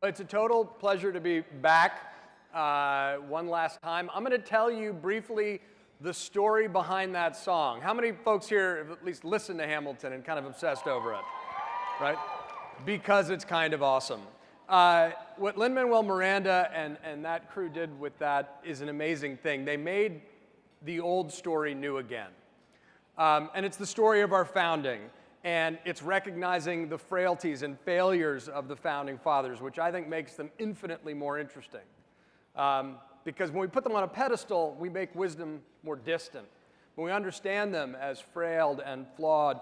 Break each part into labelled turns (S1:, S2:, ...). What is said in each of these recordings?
S1: It's a total pleasure to be back one last time. I'm going to tell you briefly the story behind that song. How many folks here have at least listened to Hamilton and kind of obsessed over it, right? Because it's kind of awesome. What Lin-Manuel Miranda and that crew did with that is an amazing thing. They made the old story new again. And it's the story of our founding. And it's recognizing the frailties and failures of the Founding Fathers, which I think makes them infinitely more interesting. Because when we put them on a pedestal, we make wisdom more distant. When we understand them as frail and flawed,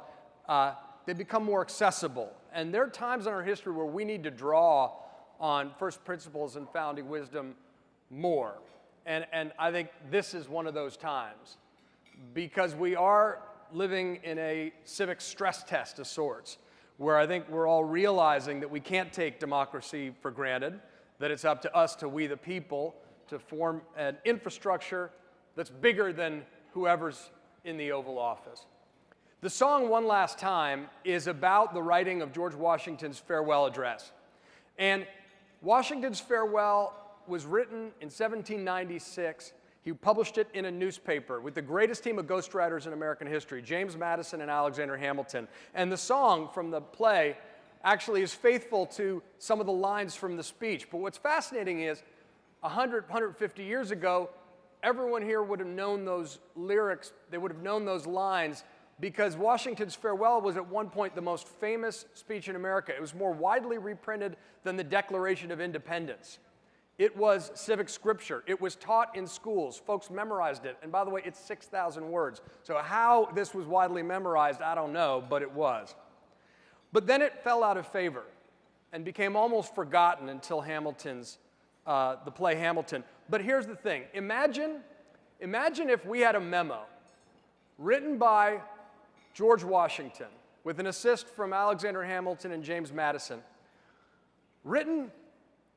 S1: they become more accessible. And there are times in our history where we need to draw on first principles and founding wisdom more. And I think this is one of those times. Because we are living in a civic stress test of sorts, where I think we're all realizing that we can't take democracy for granted, that it's up to us, to we the people, to form an infrastructure that's bigger than whoever's in the Oval Office. The song One Last Time is about the writing of George Washington's farewell address. And Washington's farewell was written in 1796. He published it in a newspaper with the greatest team of ghostwriters in American history, James Madison and Alexander Hamilton. And the song from the play actually is faithful to some of the lines from the speech. But what's fascinating is 150 years ago, everyone here would have known those lyrics, they would have known those lines, because Washington's farewell was at one point the most famous speech in America. It was more widely reprinted than the Declaration of Independence. It was civic scripture. It was taught in schools. Folks memorized it. And by the way, it's 6,000 words. So how this was widely memorized, I don't know, but it was. But then it fell out of favor and became almost forgotten until Hamilton's, the play Hamilton. But here's the thing. Imagine if we had a memo written by George Washington with an assist from Alexander Hamilton and James Madison, written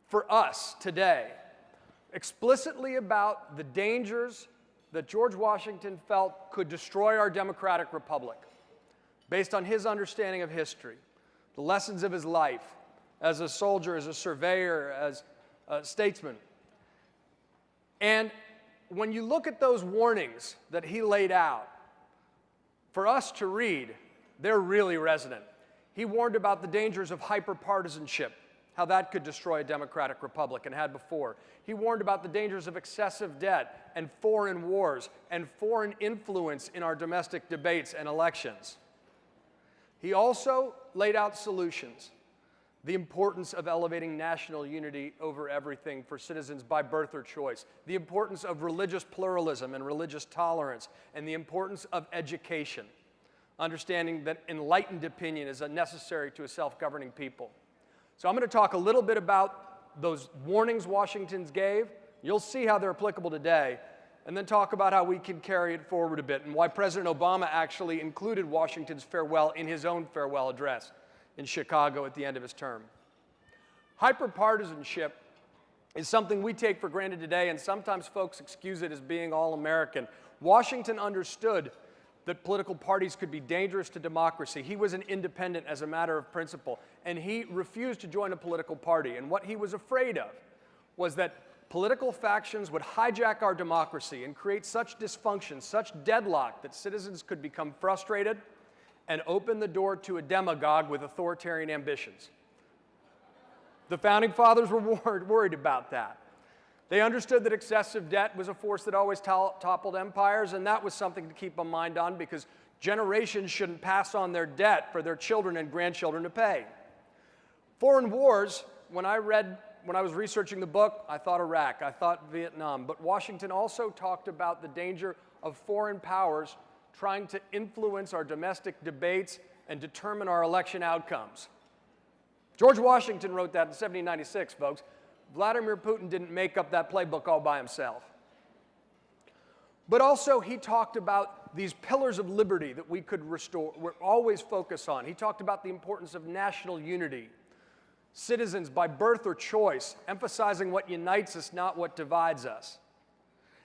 S1: for us today, explicitly about the dangers that George Washington felt could destroy our democratic republic, based on his understanding of history, the lessons of his life as a soldier, as a surveyor, as a statesman. And when you look at those warnings that he laid out, for us to read, they're really resonant. He warned about the dangers of hyper-partisanship, how that could destroy a democratic republic and had before. He warned about the dangers of excessive debt and foreign wars and foreign influence in our domestic debates and elections. He also laid out solutions, the importance of elevating national unity over everything for citizens by birth or choice, the importance of religious pluralism and religious tolerance, and the importance of education, understanding that enlightened opinion is necessary to a self-governing people. So I'm going to talk a little bit about those warnings Washington gave. You'll see how they're applicable today. And then talk about how we can carry it forward a bit and why President Obama actually included Washington's farewell in his own farewell address in Chicago at the end of his term. Hyperpartisanship is something we take for granted today, and sometimes folks excuse it as being all-American. Washington understood that political parties could be dangerous to democracy. He was an independent as a matter of principle, and he refused to join a political party. And what he was afraid of was that political factions would hijack our democracy and create such dysfunction, such deadlock, that citizens could become frustrated and open the door to a demagogue with authoritarian ambitions. The Founding Fathers were worried about that. They understood that excessive debt was a force that always toppled empires, and that was something to keep in mind on, because generations shouldn't pass on their debt for their children and grandchildren to pay. Foreign wars, when I was researching the book, I thought Iraq, I thought Vietnam, but Washington also talked about the danger of foreign powers trying to influence our domestic debates and determine our election outcomes. George Washington wrote that in 1796, folks. Vladimir Putin didn't make up that playbook all by himself. But also, he talked about these pillars of liberty that we could restore, we're always focused on. He talked about the importance of national unity, citizens by birth or choice, emphasizing what unites us, not what divides us.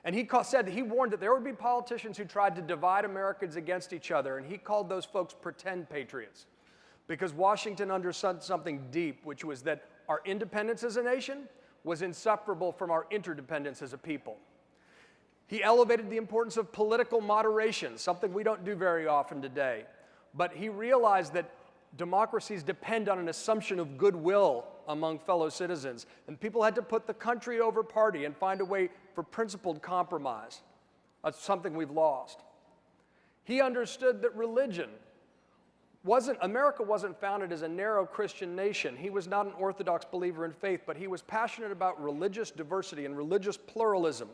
S1: And he said that he warned that there would be politicians who tried to divide Americans against each other, and he called those folks pretend patriots, because Washington understood something deep, which was that our independence as a nation was inseparable from our interdependence as a people. He elevated the importance of political moderation, something we don't do very often today. But he realized that democracies depend on an assumption of goodwill among fellow citizens, and people had to put the country over party and find a way for principled compromise. That's something we've lost. He understood that America wasn't founded as a narrow Christian nation. He was not an orthodox believer in faith, but he was passionate about religious diversity and religious pluralism.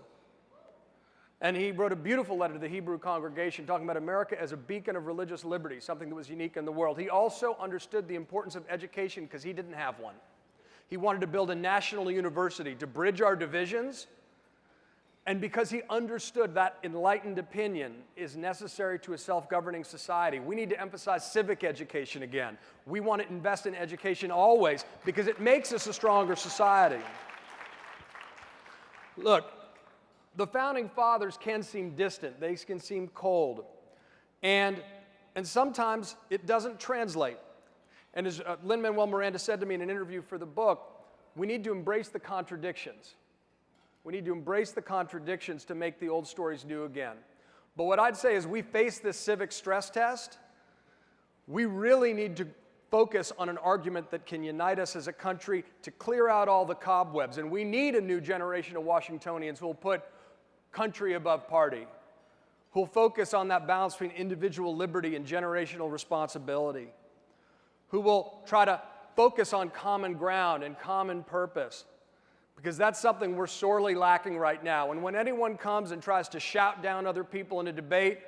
S1: And he wrote a beautiful letter to the Hebrew congregation talking about America as a beacon of religious liberty, something that was unique in the world. He also understood the importance of education because he didn't have one. He wanted to build a national university to bridge our divisions, and because he understood that enlightened opinion is necessary to a self-governing society. We need to emphasize civic education again. We want to invest in education always because it makes us a stronger society. Look, the Founding Fathers can seem distant. They can seem cold. And sometimes it doesn't translate. And as Lin-Manuel Miranda said to me in an interview for the book, we need to embrace the contradictions. We need to embrace the contradictions to make the old stories new again. But what I'd say is we face this civic stress test. We really need to focus on an argument that can unite us as a country to clear out all the cobwebs. And we need a new generation of Washingtonians who will put country above party, who will focus on that balance between individual liberty and generational responsibility, who will try to focus on common ground and common purpose, because that's something we're sorely lacking right now. And when anyone comes and tries to shout down other people in a debate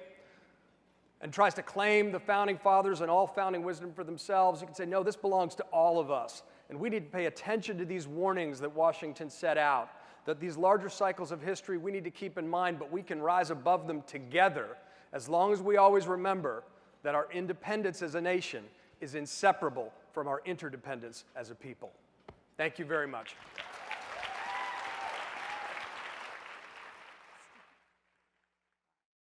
S1: and tries to claim the Founding Fathers and all founding wisdom for themselves, you can say, no, this belongs to all of us. And we need to pay attention to these warnings that Washington set out, that these larger cycles of history we need to keep in mind, but we can rise above them together as long as we always remember that our independence as a nation is inseparable from our interdependence as a people. Thank you very much.